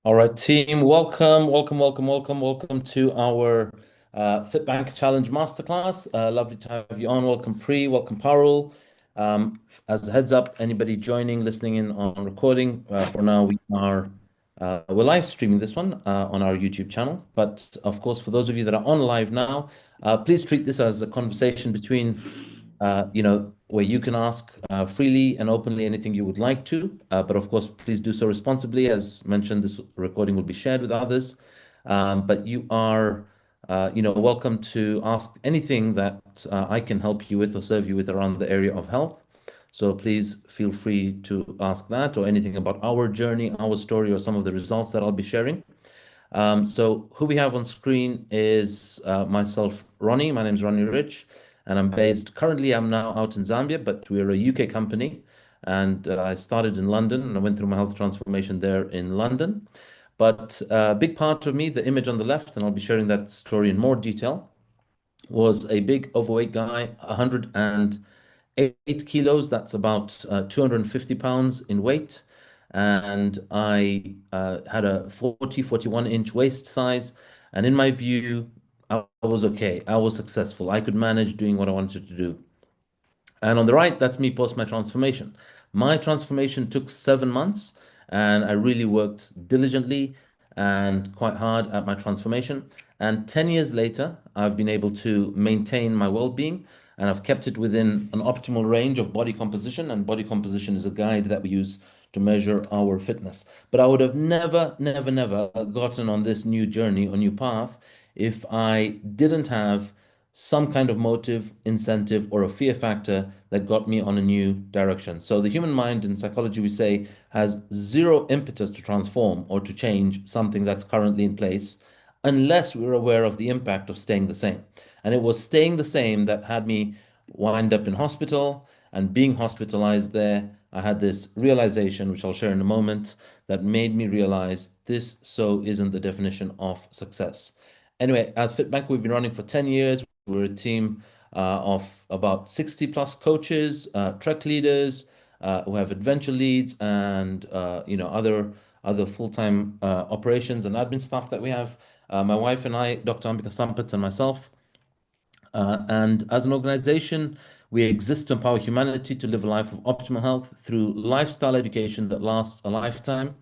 All right, team, welcome to our FitBank Challenge Masterclass. Lovely to have you on. Welcome, Pri, welcome, Parul. As a heads up, anybody joining, listening in on recording, for now we're live streaming this one on our YouTube channel. But of course, for those of you that are on live now, please treat this as a conversation between where you can ask freely and openly anything you would like to. But of course, please do so responsibly. As mentioned, this recording will be shared with others. But you are, welcome to ask anything that I can help you with or serve you with around the area of health. So please feel free to ask that or anything about our journey, our story, or some of the results that I'll be sharing. So who we have on screen is myself, Ronnie. My name is Ronnie Rich, and I'm now out in Zambia, but we're a UK company. And I started in London and I went through my health transformation there in London. But a big part of me, the image on the left, and I'll be sharing that story in more detail, was a big overweight guy, 108 kilos. That's about 250 pounds in weight. And I had a 41-inch waist size. And in my view, I was okay. I was successful. I could manage doing what I wanted to do. And on the right, that's me post my transformation. My transformation took 7 months, and I really worked diligently and quite hard at my transformation. And 10 years later, I've been able to maintain my well-being, and I've kept it within an optimal range of body composition. And body composition is a guide that we use to measure our fitness. But I would have never gotten on this new journey or new path if I didn't have some kind of motive, incentive, or a fear factor that got me on a new direction. So the human mind in psychology, we say, has zero impetus to transform or to change something that's currently in place unless we're aware of the impact of staying the same. And it was staying the same that had me wind up in hospital and being hospitalized there. I had this realization, which I'll share in a moment, that made me realize this so isn't the definition of success. Anyway, as FitBank, we've been running for 10 years. We're a team of about 60 plus coaches, trek leaders, who have adventure leads and other full-time operations and admin staff that we have. My wife and I, Dr. Ambika Sampath and myself. And as an organization, we exist to empower humanity to live a life of optimal health through lifestyle education that lasts a lifetime.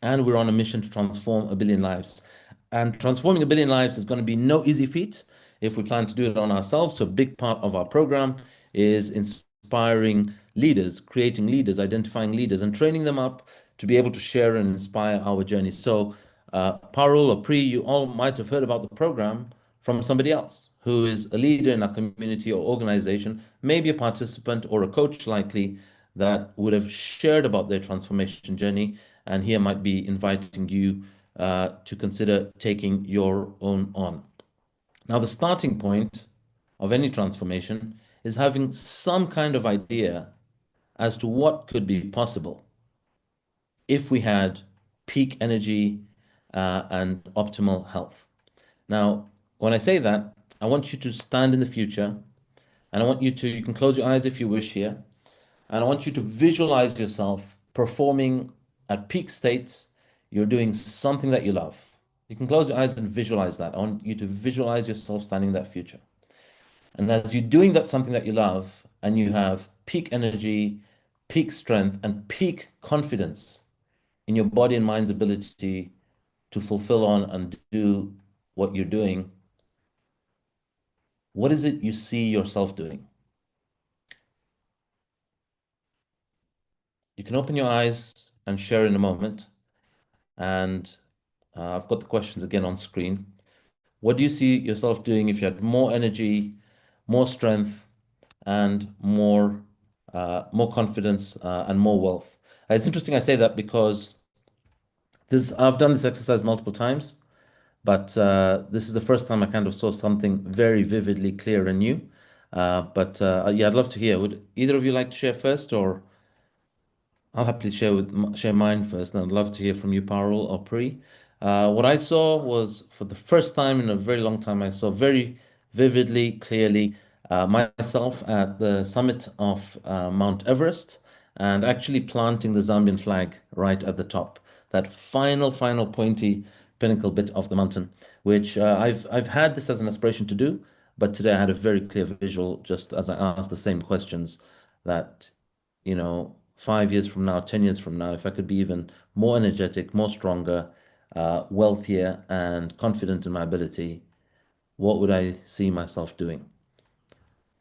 And we're on a mission to transform a billion lives. And transforming a billion lives is going to be no easy feat if we plan to do it on ourselves. So a big part of our program is inspiring leaders, creating leaders, identifying leaders, and training them up to be able to share and inspire our journey. So Parul or Pri, you all might have heard about the program from somebody else who is a leader in a community or organization, maybe a participant or a coach likely, that would have shared about their transformation journey. And here might be inviting you to consider taking your own on. Now, the starting point of any transformation is having some kind of idea as to what could be possible if we had peak energy and optimal health. Now, when I say that, I want you to stand in the future, and you can close your eyes if you wish here, and I want you to visualize yourself performing at peak states. You're doing something that you love. You can close your eyes and visualize that. I want you to visualize yourself standing in that future. And as you're doing that something that you love, and you have peak energy, peak strength, and peak confidence in your body and mind's ability to fulfill on and do what you're doing, what is it you see yourself doing? You can open your eyes and share in a moment. And I've got the questions again on screen. What do you see yourself doing if you had more energy, more strength, and more confidence and more wealth? It's interesting I say that because I've done this exercise multiple times, but this is the first time I kind of saw something very vividly clear and new. But yeah, I'd love to hear. Would either of you like to share first, or I'll happily share mine first, and I'd love to hear from you, Parul or Pri. What I saw was, for the first time in a very long time, I saw very vividly, clearly, myself at the summit of Mount Everest, and actually planting the Zambian flag right at the top, that final pointy pinnacle bit of the mountain, which I've had this as an aspiration to do, but today I had a very clear visual just as I asked the same questions that, 5 years from now, 10 years from now, if I could be even more energetic, more stronger, wealthier, and confident in my ability, what would I see myself doing?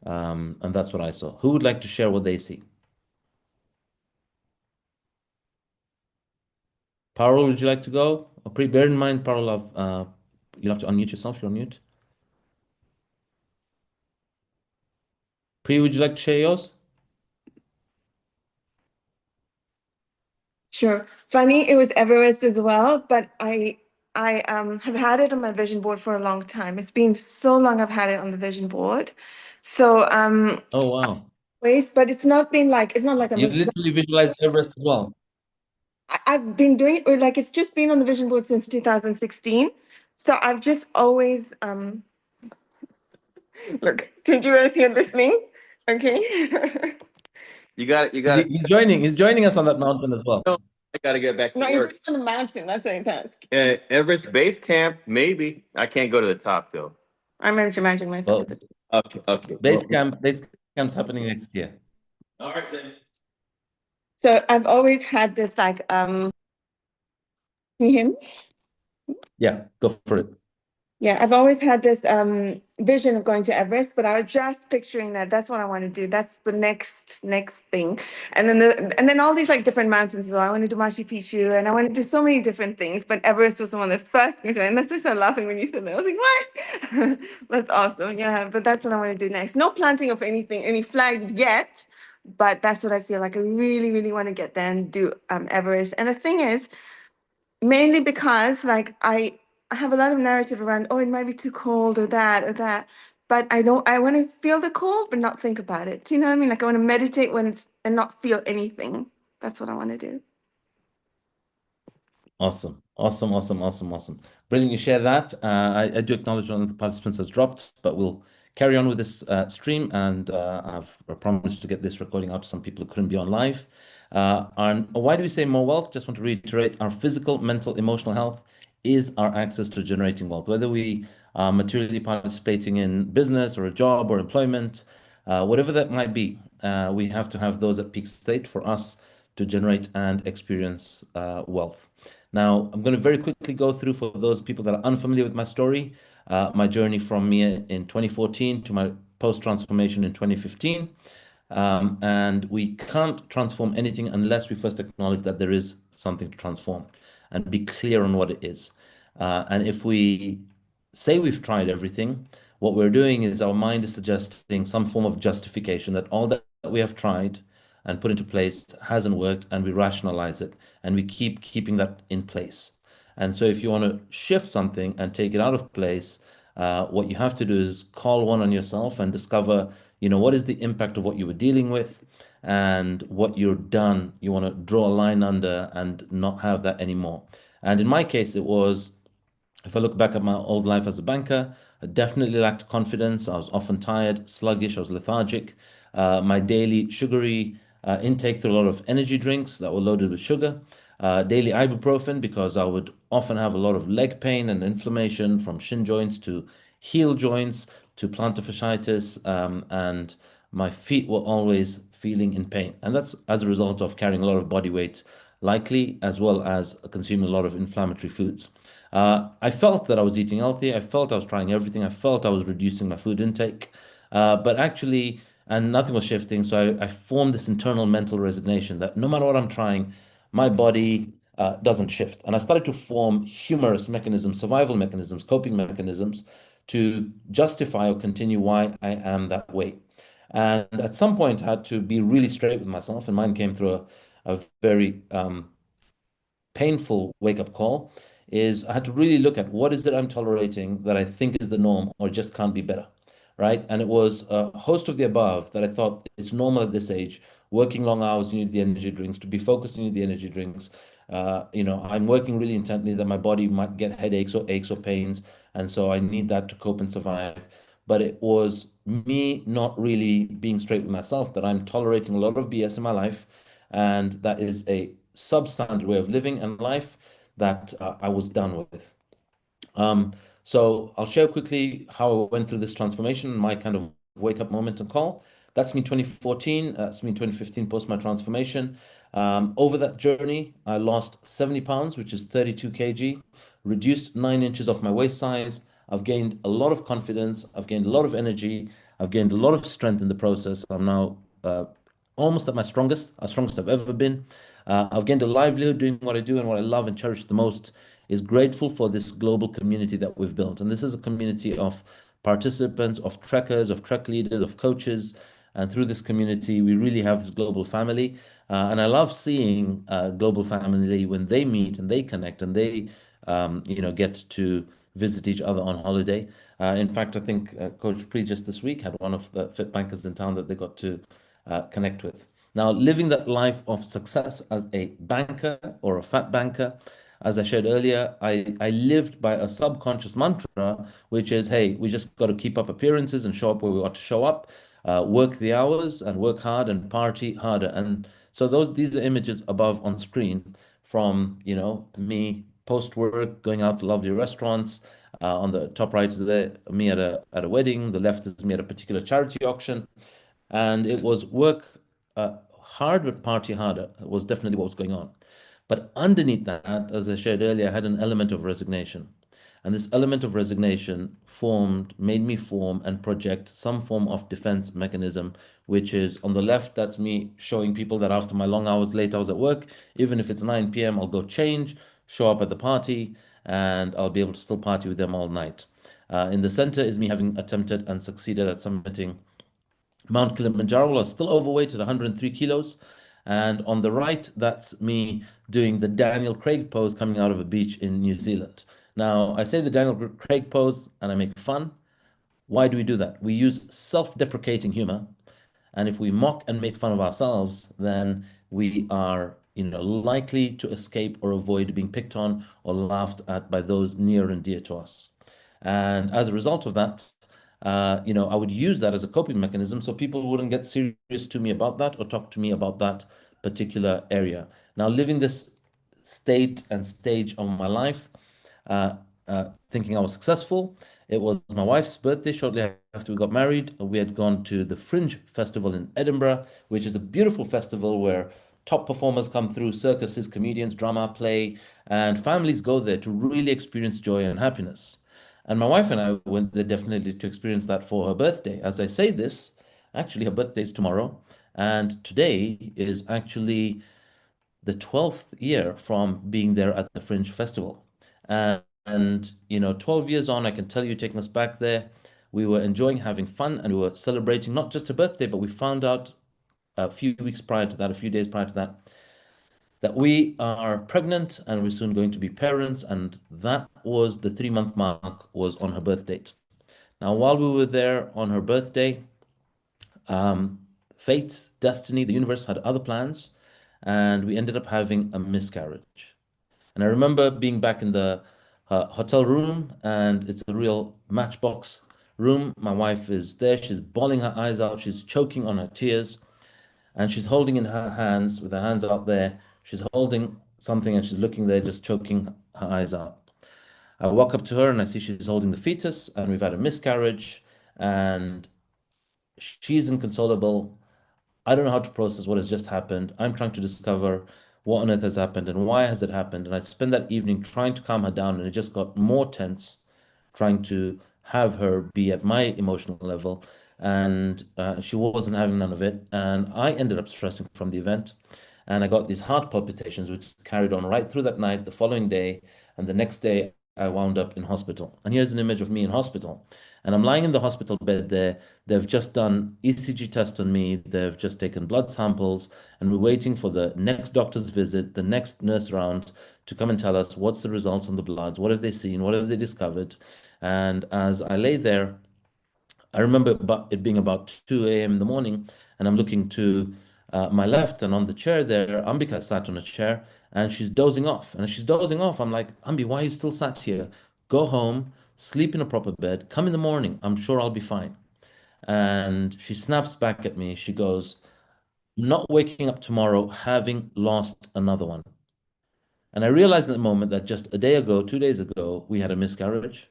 And that's what I saw. Who would like to share what they see? Parul, would you like to go? Bear in mind, Parul, you'll have to unmute yourself. You're on mute. Pri, would you like to share yours? Sure. Funny, it was Everest as well, but I have had it on my vision board for a long time. It's been so long I've had it on the vision board. So Oh, wow. but it's not like You literally visualized Everest as well. I've been doing it, or like it's just been on the vision board since 2016. So I've just always look, Tinju is here listening. Okay. You got it. You got He's, it. he's joining. He's joining us on that mountain as well. No, I got to get back to No, you're work. just on the mountain. That's what it's asked. Everest Base Camp, maybe. I can't go to the top though. I'm imagining myself Well, at the Okay, okay. base camp's happening next year. All right then. So I've always had this like can you hear me? Yeah, go for it. Yeah, I've always had this vision of going to Everest, but I was just picturing that that's what I want to do. That's the next thing. And then all these like different mountains. So I want to do Machu Picchu and I want to do so many different things, but Everest was the one that first came to mind. And that's just laughing when you said that. I was like, what? That's awesome. Yeah, but that's what I want to do next. No planting of anything, any flags yet, but that's what I feel like. I really, really want to get there and do Everest. And the thing is, mainly because like I have a lot of narrative around, oh, it might be too cold or that. But I want to feel the cold, but not think about it. Do you know what I mean? Like I want to meditate when it's and not feel anything. That's what I want to do. Awesome. Brilliant, you share that. I do acknowledge one of the participants has dropped, but we'll carry on with this stream, and I've promised to get this recording out to some people who couldn't be on live. And why do we say more wealth? Just want to reiterate, our physical, mental, emotional health is our access to generating wealth. Whether we are materially participating in business or a job or employment, whatever that might be, we have to have those at peak state for us to generate and experience wealth. Now, I'm going to very quickly go through for those people that are unfamiliar with my story, my journey from me in 2014 to my post-transformation in 2015. And we can't transform anything unless we first acknowledge that there is something to transform and be clear on what it is. And if we say we've tried everything, what we're doing is our mind is suggesting some form of justification that all that we have tried and put into place hasn't worked, and we rationalize it and we keep keeping that in place. And so if you want to shift something and take it out of place, what you have to do is call one on yourself and discover, what is the impact of what you were dealing with and what you're done. You want to draw a line under and not have that anymore. And in my case, it was, if I look back at my old life as a banker, I definitely lacked confidence. I was often tired, sluggish, I was lethargic. My daily sugary intake through a lot of energy drinks that were loaded with sugar. Daily ibuprofen because I would often have a lot of leg pain and inflammation from shin joints to heel joints to plantar fasciitis, and my feet were always feeling in pain. And that's as a result of carrying a lot of body weight, likely, as well as consuming a lot of inflammatory foods. I felt that I was eating healthy. I felt I was trying everything. I felt I was reducing my food intake. But actually, and nothing was shifting. So I formed this internal mental resignation that no matter what I'm trying, my body doesn't shift. And I started to form humorous mechanisms, survival mechanisms, coping mechanisms to justify or continue why I am that way. And at some point, I had to be really straight with myself. And mine came through a very painful wake-up call is I had to really look at what is it I'm tolerating that I think is the norm or just can't be better, right? And it was a host of the above that I thought it's normal at this age. Working long hours, you need the energy drinks. To be focused, you need the energy drinks. I'm working really intently that my body might get headaches or aches or pains, and so I need that to cope and survive. But it was me not really being straight with myself that I'm tolerating a lot of BS in my life, And that is a substandard way of living and life that I was done with. Um, so I'll share quickly how I went through this transformation, my kind of wake up moment and call. That's me 2014. That's me 2015 post my transformation. Over that journey, I lost 70 pounds, which is 32 kg, reduced 9 inches off my waist size. I've gained a lot of confidence. I've gained a lot of energy. I've gained a lot of strength in the process. I'm now almost at my strongest, as strongest I've ever been. I've gained a livelihood doing what I do, and what I love and cherish the most is grateful for this global community that we've built. And this is a community of participants, of trekkers, of trek leaders, of coaches. And through this community, we really have this global family. And I love seeing global family when they meet and they connect and they, get to visit each other on holiday. In fact, I think Coach Pre just this week had one of the fit bankers in town that they got to connect with. Now, living that life of success as a banker or a fat banker, as I shared earlier, I lived by a subconscious mantra, which is, hey, we just got to keep up appearances and show up where we ought to show up, work the hours and work hard and party harder. And so these are images above on screen from, me post work, going out to lovely restaurants. On the top right is there, me at a wedding. The left is me at a particular charity auction. And it was work hard but party harder. It was definitely what was going on. But underneath that, as I shared earlier, I had an element of resignation. And this element of resignation made me form and project some form of defense mechanism, which is on the left, that's me showing people that after my long hours, late hours at work, even if it's 9 p.m., I'll go change, show up at the party, and I'll be able to still party with them all night. In the center is me having attempted and succeeded at summiting Mount Kilimanjaro. I was still overweight at 103 kilos. And on the right, that's me doing the Daniel Craig pose coming out of a beach in New Zealand. Now, I say the Daniel Craig pose and I make fun. Why do we do that? We use self-deprecating humor. And if we mock and make fun of ourselves, then we are, likely to escape or avoid being picked on or laughed at by those near and dear to us. And as a result of that, I would use that as a coping mechanism so people wouldn't get serious to me about that or talk to me about that particular area. Now, living this state and stage of my life, thinking I was successful. It was my wife's birthday shortly after we got married. We had gone to the Fringe Festival in Edinburgh, which is a beautiful festival where top performers come through, circuses, comedians, drama, play, and families go there to really experience joy and happiness. And my wife and I went there definitely to experience that for her birthday. As I say this, actually, her birthday is tomorrow, and today is actually the 12th year from being there at the Fringe Festival. And 12 years on, I can tell you, taking us back there, we were enjoying having fun and we were celebrating not just her birthday, but we found out a few weeks prior to that, a few days prior to that, that we are pregnant and we're soon going to be parents. And that was the 3-month mark was on her birth date. Now, while we were there on her birthday, fate, destiny, the universe had other plans, and we ended up having a miscarriage. And I remember being back in the hotel room, and it's a real matchbox room. My wife is there. She's bawling her eyes out. She's choking on her tears, and she's holding in her hands, with her hands out there. She's holding something, and she's looking there, just choking her eyes out. I walk up to her, and I see she's holding the fetus, and we've had a miscarriage, and she's inconsolable. I don't know how to process what has just happened. I'm trying to discover what on earth has happened and why has it happened. And I spent that evening trying to calm her down, and it just got more tense, trying to have her be at my emotional level. And she wasn't having none of it. And I ended up stressing from the event. And I got these heart palpitations, which carried on right through that night, the following day. And the next day, I wound up in hospital. And here's an image of me in hospital. And I'm lying in the hospital bed there. They've just done ECG test on me. They've just taken blood samples, and we're waiting for the next doctor's visit, the next nurse round to come and tell us what's the results on the bloods, what have they seen, what have they discovered. And as I lay there, I remember it being about 2 a.m. in the morning, and I'm looking to my left, and on the chair there, Ambika sat on a chair, and she's dozing off. And as she's dozing off, I'm like, Ambi, why are you still sat here? Go home, sleep in a proper bed, come in the morning. I'm sure I'll be fine. And she snaps back at me. She goes, I'm not waking up tomorrow having lost another one. And I realized in the moment that just a day ago, 2 days ago, we had a miscarriage.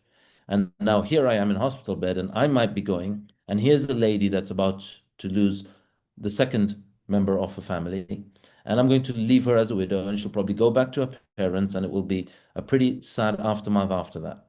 And now here I am in hospital bed and I might be going. And here's a lady that's about to lose the second member of her family. And I'm going to leave her as a widow and she'll probably go back to her parents and it will be a pretty sad aftermath after that.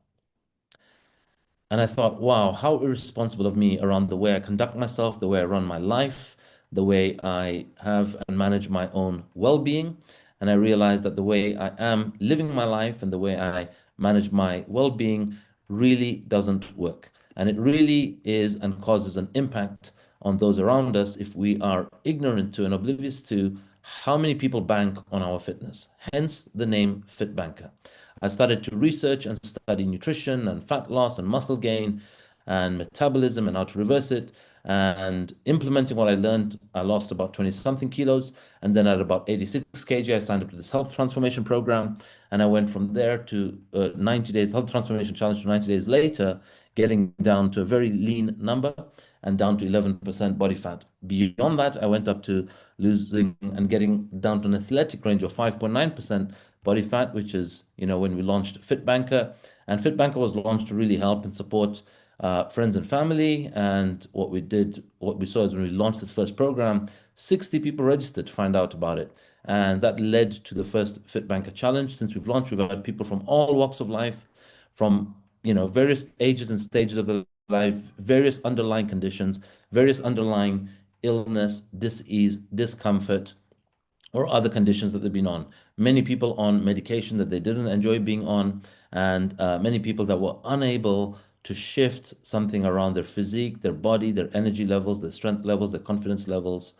And I thought, wow, how irresponsible of me around the way I conduct myself, the way I run my life, the way I have and manage my own well-being. And I realized that the way I am living my life and the way I manage my well-being really doesn't work. And it really is and causes an impact on those around us if we are ignorant to and oblivious to how many people bank on our fitness. Hence the name FitBanker. I started to research and study nutrition and fat loss and muscle gain and metabolism and how to reverse it. And implementing what I learned, I lost about 20 something kilos. And then at about 86 kg, I signed up to this health transformation program. And I went from there to 90 days health transformation challenge to 90 days later, getting down to a very lean number and down to 11% body fat. Beyond that, I went up to losing and getting down to an athletic range of 5.9% body fat, which is, when we launched FitBanker. And FitBanker was launched to really help and support friends and family. And what we saw is when we launched this first program, 60 people registered to find out about it. And that led to the first FitBanker challenge. Since we've launched, we've had people from all walks of life, from various ages and stages of the life, various underlying conditions, various underlying illness, dis-ease, discomfort, or other conditions that they've been on. Many people on medication that they didn't enjoy being on, and many people that were unable to shift something around their physique, their body, their energy levels, their strength levels, their confidence levels,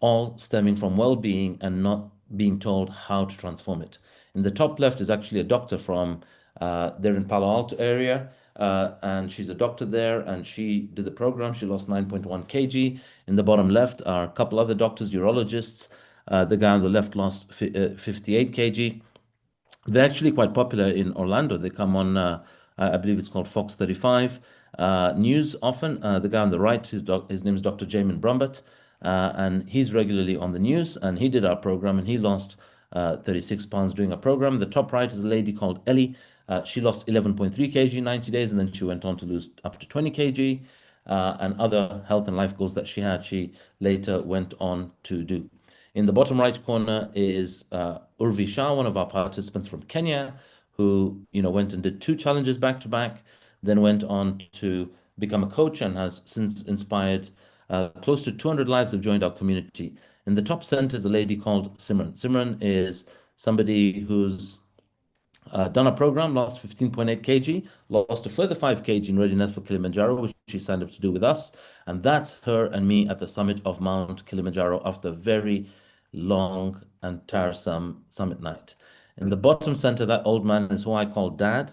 all stemming from well-being and not being told how to transform it. In the top left is actually a doctor from there in Palo Alto area, and she's a doctor there, and she did the program. She lost 9.1 kg. In the bottom left are a couple other doctors, urologists. The guy on the left lost 58 kg. They're actually quite popular in Orlando. They come on, I believe it's called Fox 35 News often. The guy on the right, his name is Dr. Jamin Brumbett, and he's regularly on the news. And he did our program, and he lost 36 pounds doing a program. The top right is a lady called Ellie. She lost 11.3 kg in 90 days, and then she went on to lose up to 20 kg. And other health and life goals that she had, she later went on to do. In the bottom right corner is Urvi Shah, one of our participants from Kenya, who went and did 2 challenges back to back, then went on to become a coach and has since inspired close to 200 lives have joined our community. In the top center is a lady called Simran. Simran is somebody who's done a program, lost 15.8 kg, lost a further 5 kg in readiness for Kilimanjaro, which she signed up to do with us. And that's her and me at the summit of Mount Kilimanjaro after a very long and tiresome summit night. In the bottom center, that old man is who I call Dad.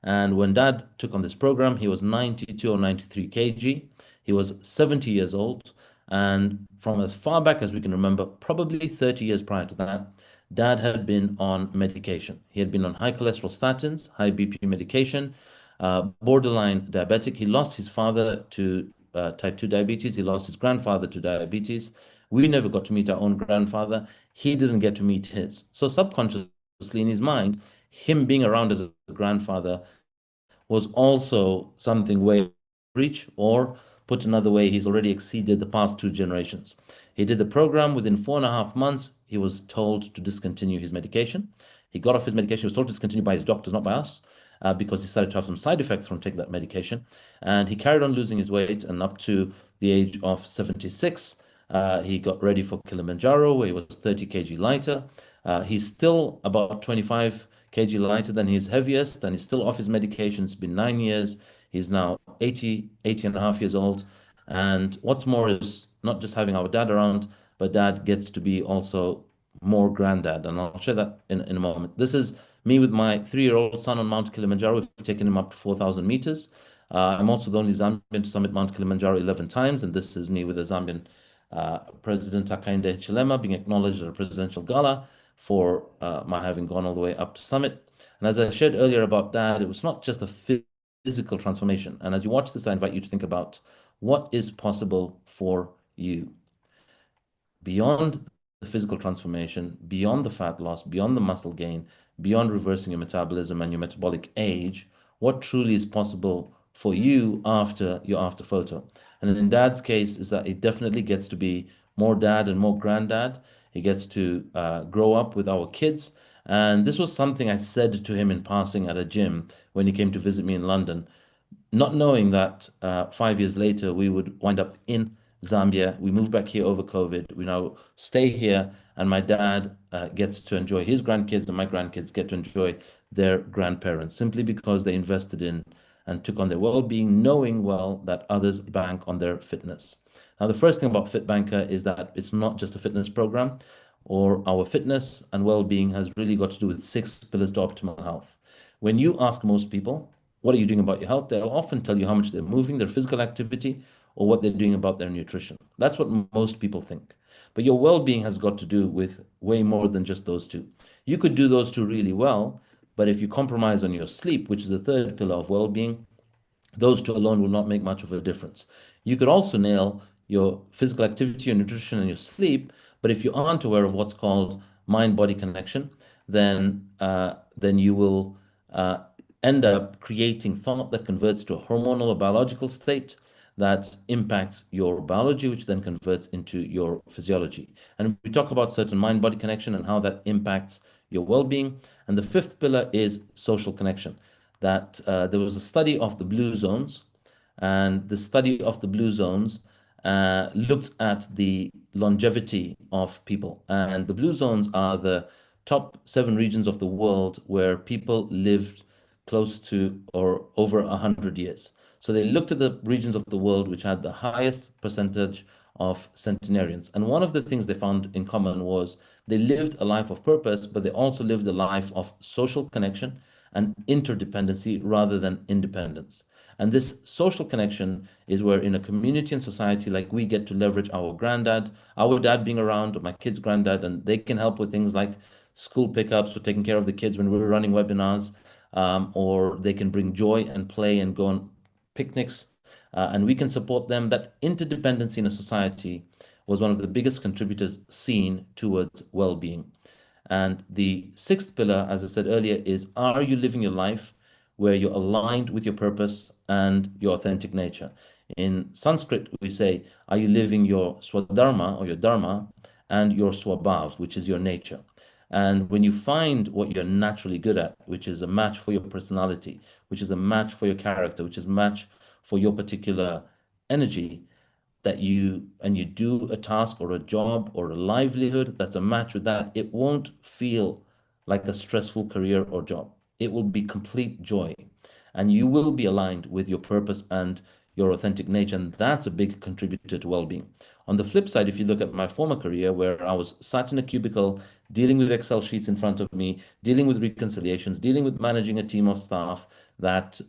And when Dad took on this program, he was 92 or 93 kg. He was 70 years old. And from as far back as we can remember, probably 30 years prior to that, Dad had been on medication. He had been on high cholesterol statins, high BP medication, borderline diabetic. He lost his father to type 2 diabetes. He lost his grandfather to diabetes. We never got to meet our own grandfather. He didn't get to meet his. So subconsciously in his mind, him being around as a grandfather was also something way reach, or put another way, he's already exceeded the past 2 generations. He did the program. Within 4.5 months, he was told to discontinue his medication. He got off his medication. He was told to discontinue by his doctors, not by us, because he started to have some side effects from taking that medication. And he carried on losing his weight, and up to the age of 76, he got ready for Kilimanjaro, where he was 30 kg lighter. He's still about 25 kg lighter than his heaviest, and he's still off his medication. It's been 9 years. He's now 80 and a half years old. And what's more is not just having our dad around, but dad gets to be also more granddad. And I'll share that in a moment. This is me with my 3-year-old son on Mount Kilimanjaro. We've taken him up to 4,000 meters. I'm also the only Zambian to summit Mount Kilimanjaro 11 times. And this is me with the Zambian President Hakainde Hichilema being acknowledged at a presidential gala for my having gone all the way up to summit. And as I shared earlier about dad, it was not just a physical transformation. And as you watch this, I invite you to think about what is possible for you. beyond the physical transformation, beyond the fat loss, beyond the muscle gain, beyond reversing your metabolism and your metabolic age, what truly is possible for you after your after photo. And in dad's case, is that it definitely gets to be more dad and more granddad. He gets to grow up with our kids. And this was something I said to him in passing at a gym when he came to visit me in London, not knowing that 5 years later we would wind up in Zambia. We moved back here over COVID. We now stay here, and my dad gets to enjoy his grandkids, and my grandkids get to enjoy their grandparents simply because they invested in and took on their well-being, knowing well that others bank on their fitness. Now, the first thing about FitBanker is that it's not just a fitness program, or our fitness and well-being has really got to do with 6 pillars to optimal health. When you ask most people, what are you doing about your health? They'll often tell you how much they're moving, their physical activity, or what they're doing about their nutrition. That's what most people think. But your well-being has got to do with way more than just those two. You could do those two really well, but if you compromise on your sleep, which is the third pillar of well-being, those two alone will not make much of a difference. You could also nail your physical activity, your nutrition, and your sleep, but if you aren't aware of what's called mind-body connection, then you will uh, end up creating thought that converts to a hormonal or biological state that impacts your biology, which then converts into your physiology. And we talk about certain mind-body connection and how that impacts your well-being. And the fifth pillar is social connection. That there was a study of the blue zones, and the study of the blue zones looked at the longevity of people. And the blue zones are the top 7 regions of the world where people lived close to or over 100 years. So they looked at the regions of the world which had the highest percentage of centenarians. And one of the things they found in common was they lived a life of purpose, but they also lived a life of social connection and interdependency rather than independence. And this social connection is where in a community and society like we get to leverage our dad being around, or my kid's granddad, and they can help with things like school pickups or taking care of the kids when we're running webinars, or they can bring joy and play and go on picnics, and we can support them. That interdependency in a society was one of the biggest contributors seen towards well-being. And the sixth pillar, as I said earlier, is are you living your life where you're aligned with your purpose and your authentic nature? In Sanskrit, we say, are you living your swadharma or your dharma and your swabhav, which is your nature? And when you find what you're naturally good at, which is a match for your personality, which is a match for your character, which is a match for your particular energy, that you do a task or a job or a livelihood that's a match with that, it won't feel like a stressful career or job. It will be complete joy, and you will be aligned with your purpose and your authentic nature, and that's a big contributor to well-being. On the flip side, if you look at my former career where I was sat in a cubicle dealing with Excel sheets in front of me, dealing with reconciliations, dealing with managing a team of staff that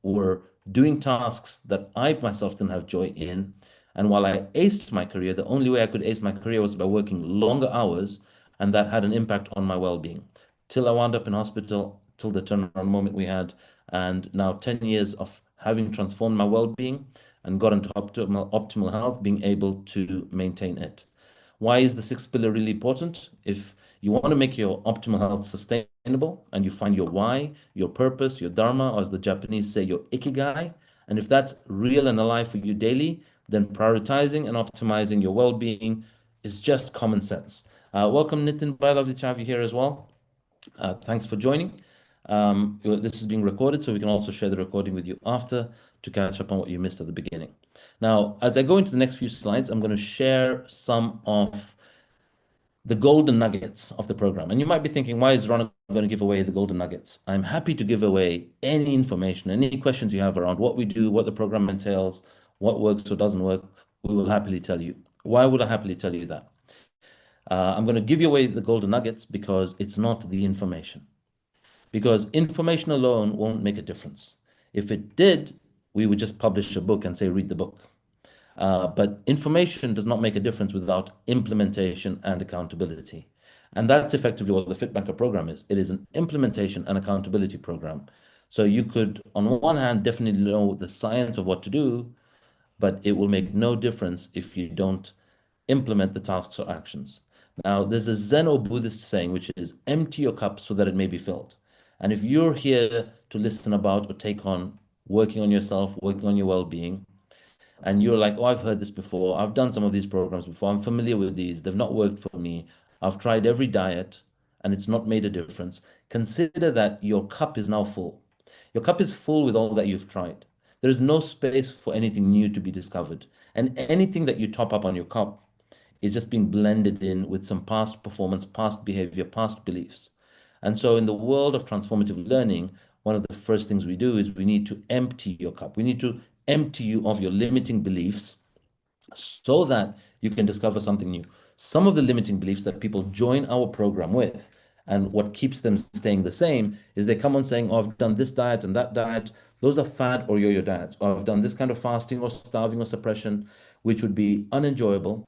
were doing tasks that I myself didn't have joy in. And while I aced my career, the only way I could ace my career was by working longer hours, and that had an impact on my well-being. Till I wound up in hospital, till the turnaround moment we had, and now 10 years of having transformed my well-being and got into optimal health, being able to maintain it. Why is the sixth pillar really important? If you want to make your optimal health sustainable and you find your why, your purpose, your dharma, or as the Japanese say, your ikigai, and if that's real and alive for you daily, then prioritizing and optimizing your well-being is just common sense. Welcome, Nitin. Bye, lovely to have you here as well. Thanks for joining. This is being recorded, so we can also share the recording with you after to catch up on what you missed at the beginning. Now, as I go into the next few slides, I'm going to share some of the golden nuggets of the program. And you might be thinking, why is Ron going to give away the golden nuggets? I'm happy to give away any information, any questions you have around what we do, what the program entails, what works or doesn't work. We will happily tell you. Why would I happily tell you that? I'm going to give you away the golden nuggets because it's not the information. Because information alone won't make a difference. If it did, we would just publish a book and say, read the book. But information does not make a difference without implementation and accountability. And that's effectively what the FitBanker program is. It is an implementation and accountability program. So you could, on one hand, definitely know the science of what to do, but it will make no difference if you don't implement the tasks or actions. Now, there's a Zen or Buddhist saying, which is empty your cup so that it may be filled. And if you're here to listen about or take on working on yourself, working on your well-being, and you're like, oh, I've heard this before, I've done some of these programs before, I'm familiar with these, they've not worked for me, I've tried every diet and it's not made a difference, consider that your cup is now full. Your cup is full with all that you've tried. There is no space for anything new to be discovered. And anything that you top up on your cup is just being blended in with some past performance, past behavior, past beliefs. And so in the world of transformative learning, one of the first things we do is we need to empty your cup. We need to empty you of your limiting beliefs so that you can discover something new. Some of the limiting beliefs that people join our program with, and what keeps them staying the same, is they come on saying, oh, I've done this diet and that diet. Those are fad or yo-yo diets. Or I've done this kind of fasting or starving or suppression, which would be unenjoyable.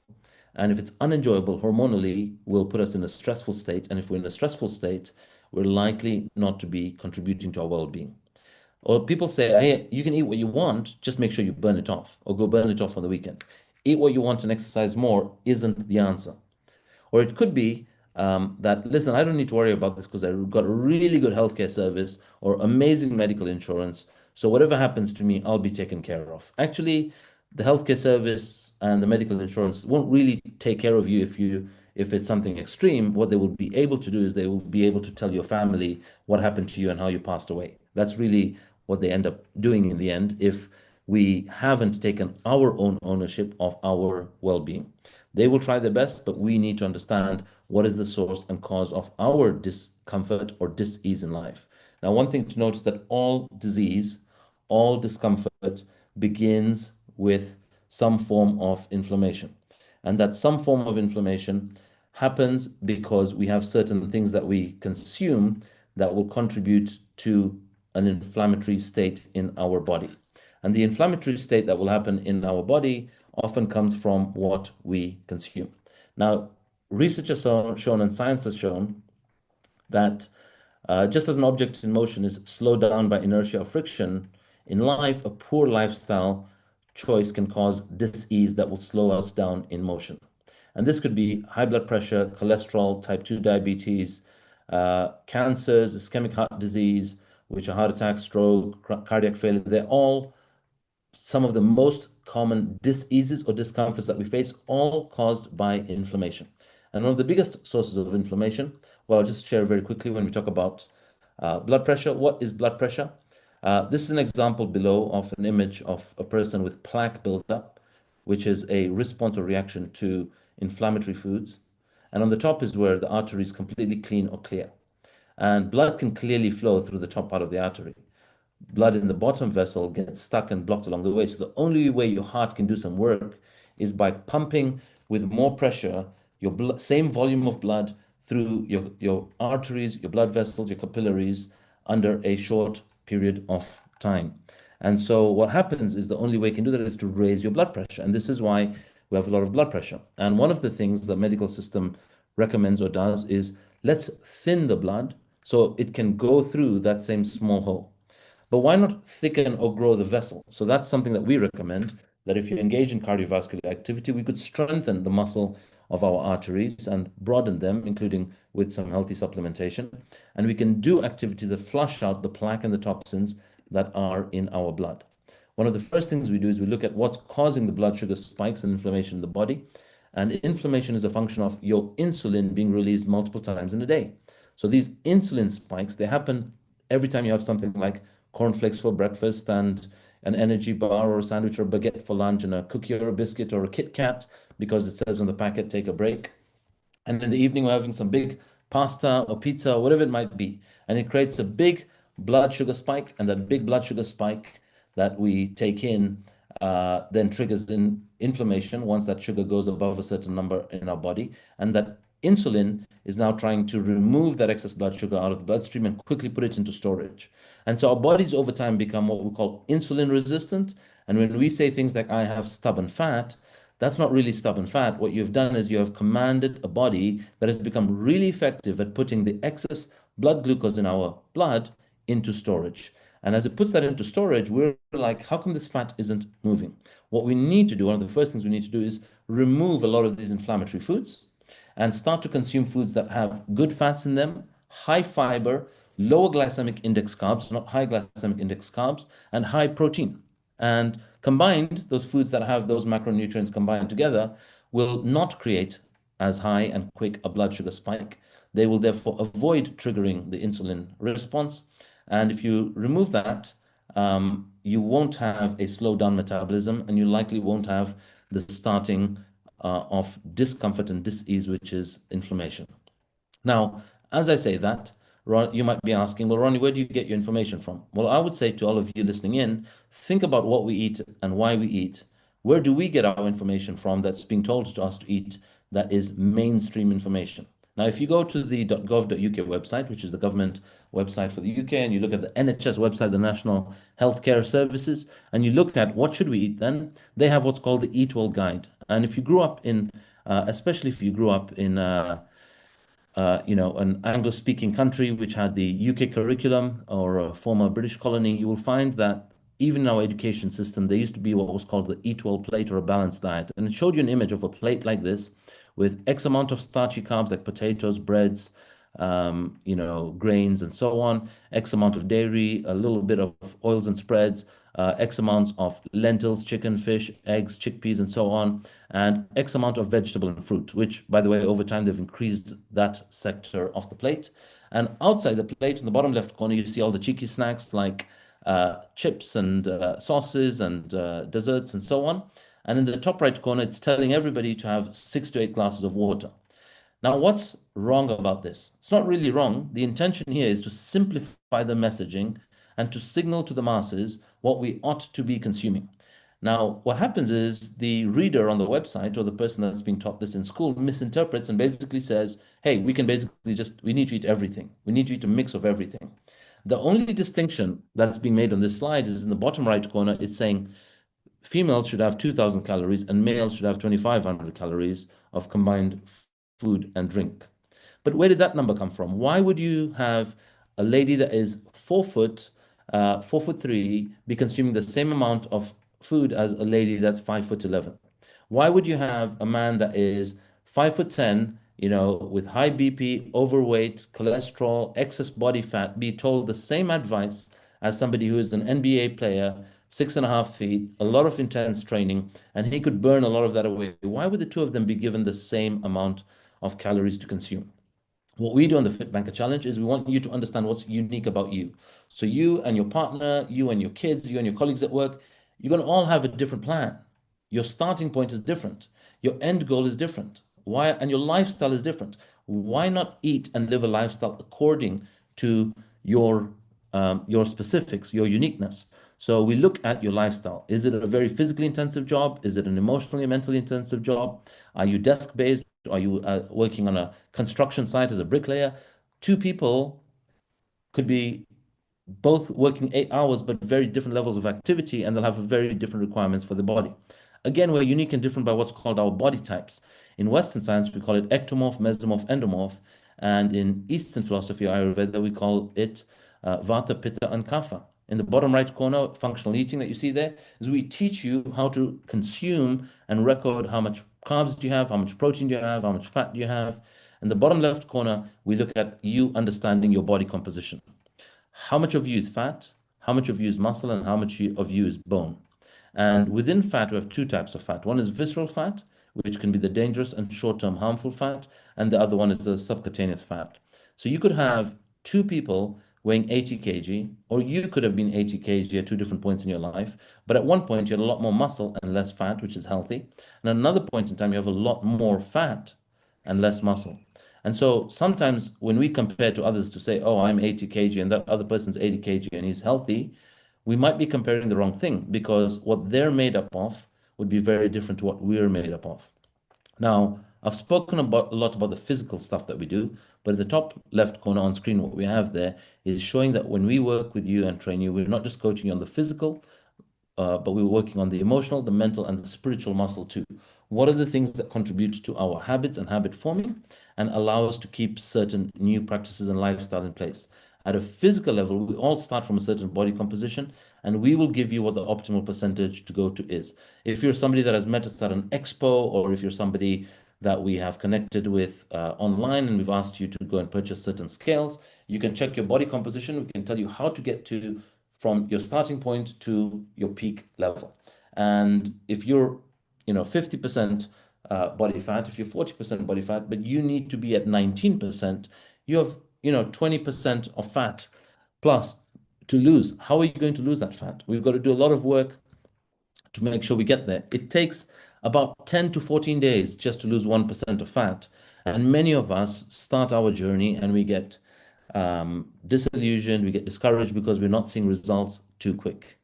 And if it's unenjoyable, hormonally, will put us in a stressful state. And if we're in a stressful state, we're likely not to be contributing to our well-being. Or people say, hey, you can eat what you want, just make sure you burn it off, or go burn it off on the weekend. Eat what you want and exercise more isn't the answer. Or it could be that, listen, I don't need to worry about this because I've got a really good healthcare service or amazing medical insurance. So whatever happens to me, I'll be taken care of. Actually, the healthcare service and the medical insurance won't really take care of you if it's something extreme. What they will be able to do is they will be able to tell your family what happened to you and how you passed away. That's really what they end up doing in the end if we haven't taken our own ownership of our well-being. They will try their best, but we need to understand what is the source and cause of our discomfort or dis-ease in life. Now, one thing to note is that all disease, all discomfort begins with some form of inflammation. And that some form of inflammation happens because we have certain things that we consume that will contribute to an inflammatory state in our body. And the inflammatory state that will happen in our body often comes from what we consume. Now, research has shown and science has shown that just as an object in motion is slowed down by inertia or friction, in life, a poor lifestyle choice can cause dis-ease that will slow us down in motion. And this could be high blood pressure, cholesterol, type 2 diabetes, cancers, ischemic heart disease, which are heart attack, stroke, cardiac failure. They're all some of the most common diseases or discomforts that we face, all caused by inflammation. And one of the biggest sources of inflammation, well, I'll just share very quickly when we talk about blood pressure. What is blood pressure? This is an example below of an image of a person with plaque buildup, which is a response or reaction to inflammatory foods. And on the top is where the artery is completely clean or clear. And blood can clearly flow through the top part of the artery. Blood in the bottom vessel gets stuck and blocked along the way. So the only way your heart can do some work is by pumping with more pressure your same volume of blood through your arteries, your blood vessels, your capillaries under a short period of time. And so what happens is the only way you can do that is to raise your blood pressure. And this is why we have a lot of blood pressure. And one of the things the medical system recommends or does is let's thin the blood so it can go through that same small hole. But why not thicken or grow the vessel? So that's something that we recommend, that if you engage in cardiovascular activity, we could strengthen the muscle of our arteries and broaden them, including with some healthy supplementation. And we can do activities that flush out the plaque and the toxins that are in our blood. One of the first things we do is we look at what's causing the blood sugar spikes and inflammation in the body. And inflammation is a function of your insulin being released multiple times in a day. So these insulin spikes, they happen every time you have something like cornflakes for breakfast and an energy bar or a sandwich or a baguette for lunch and a cookie or a biscuit or a Kit Kat because it says on the packet, take a break. And in the evening, we're having some big pasta or pizza or whatever it might be. And it creates a big blood sugar spike. And that big blood sugar spike that we take in then triggers inflammation once that sugar goes above a certain number in our body. And that insulin is now trying to remove that excess blood sugar out of the bloodstream and quickly put it into storage. And so our bodies over time become what we call insulin resistant. And when we say things like, I have stubborn fat, that's not really stubborn fat. What you've done is you have commanded a body that has become really effective at putting the excess blood glucose in our blood into storage. And as it puts that into storage, we're like, how come this fat isn't moving? What we need to do, one of the first things we need to do is remove a lot of these inflammatory foods and start to consume foods that have good fats in them, high fiber, lower glycemic index carbs, not high glycemic index carbs, and high protein. And combined, those foods that have those macronutrients combined together will not create as high and quick a blood sugar spike. They will therefore avoid triggering the insulin response. And if you remove that, you won't have a slowed down metabolism, and you likely won't have the starting of discomfort and dis-ease, which is inflammation. Now, as I say that, you might be asking, well, Ronnie, where do you get your information from? Well, I would say to all of you listening in, think about what we eat and why we eat. Where do we get our information from that's being told to us to eat that is mainstream information? Now, if you go to the .gov.uk website, which is the government website for the UK, and you look at the NHS website, the National Healthcare Services, and you look at what should we eat then, they have what's called the Eat Well Guide. And if you grew up in, especially if you grew up in an Anglo-speaking country which had the UK curriculum or a former British colony, you will find that even in our education system, there used to be what was called the Eat Well plate or a balanced diet. And it showed you an image of a plate like this with X amount of starchy carbs like potatoes, breads, grains and so on, X amount of dairy, a little bit of oils and spreads, X amounts of lentils, chicken, fish, eggs, chickpeas, and so on, and X amount of vegetable and fruit, which, by the way, over time, they've increased that sector of the plate. And outside the plate, in the bottom left corner, you see all the cheeky snacks like chips and sauces and desserts and so on. And in the top right corner, it's telling everybody to have 6 to 8 glasses of water. Now, what's wrong about this? It's not really wrong. The intention here is to simplify the messaging and to signal to the masses what we ought to be consuming. Now, what happens is the reader on the website or the person that's being taught this in school misinterprets and basically says, hey, we need to eat everything. We need to eat a mix of everything. The only distinction that's being made on this slide is in the bottom right corner. It's saying females should have 2,000 calories and males should have 2,500 calories of combined food and drink. But where did that number come from? Why would you have a lady that is 4'3", be consuming the same amount of food as a lady that's 5'11"? Why would you have a man that is 5'10", with high BP, overweight, cholesterol, excess body fat, be told the same advice as somebody who is an NBA player, 6.5 feet, a lot of intense training, and he could burn a lot of that away? Why would the two of them be given the same amount of calories to consume? What we do on the FitBanker Challenge is we want you to understand what's unique about you. So you and your partner, you and your kids, you and your colleagues at work, you're going to all have a different plan. Your starting point is different. Your end goal is different. Why? And your lifestyle is different. Why not eat and live a lifestyle according to your specifics, your uniqueness? So we look at your lifestyle. Is it a very physically intensive job? Is it an emotionally, mentally intensive job? Are you desk-based? Are you working on a construction site as a bricklayer? Two people could be both working 8 hours, but very different levels of activity, and they'll have very different requirements for the body. Again, we're unique and different by what's called our body types. In Western science, we call it ectomorph, mesomorph, endomorph. And in Eastern philosophy, Ayurveda, we call it Vata, Pitta, and Kapha. In the bottom right corner, functional eating that you see there, is we teach you how to consume and record how much carbs do you have, how much protein do you have, how much fat do you have. In the bottom left corner, we look at you understanding your body composition. How much of you is fat, how much of you is muscle, and how much of you is bone. And within fat, we have 2 types of fat. One is visceral fat, which can be the dangerous and short-term harmful fat, and the other one is the subcutaneous fat. So you could have 2 people weighing 80 kg, or you could have been 80 kg at 2 different points in your life, but at one point you had a lot more muscle and less fat, which is healthy. And at another point in time, you have a lot more fat and less muscle. And so sometimes when we compare to others to say, oh, I'm 80 kg and that other person's 80 kg and he's healthy, we might be comparing the wrong thing, because what they're made up of would be very different to what we're made up of. Now, I've spoken a lot about the physical stuff that we do, but at the top left corner on screen, what we have there is showing that when we work with you and train you, we're not just coaching you on the physical, but we're working on the emotional, the mental, and the spiritual muscle too. What are the things that contribute to our habits and habit forming and allow us to keep certain new practices and lifestyle in place? At a physical level, we all start from a certain body composition, and we will give you what the optimal percentage to go to is. If you're somebody that has met us at an expo, or if you're somebody that we have connected with online and we've asked you to go and purchase certain scales, you can check your body composition. We can tell you how to get to from your starting point to your peak level. And if you're, 50% body fat, if you're 40% body fat, but you need to be at 19%, you have, 20% of fat plus to lose. How are you going to lose that fat? We've got to do a lot of work to make sure we get there. It takes about 10 to 14 days just to lose 1% of fat. And many of us start our journey and we get disillusioned, we get discouraged because we're not seeing results too quick.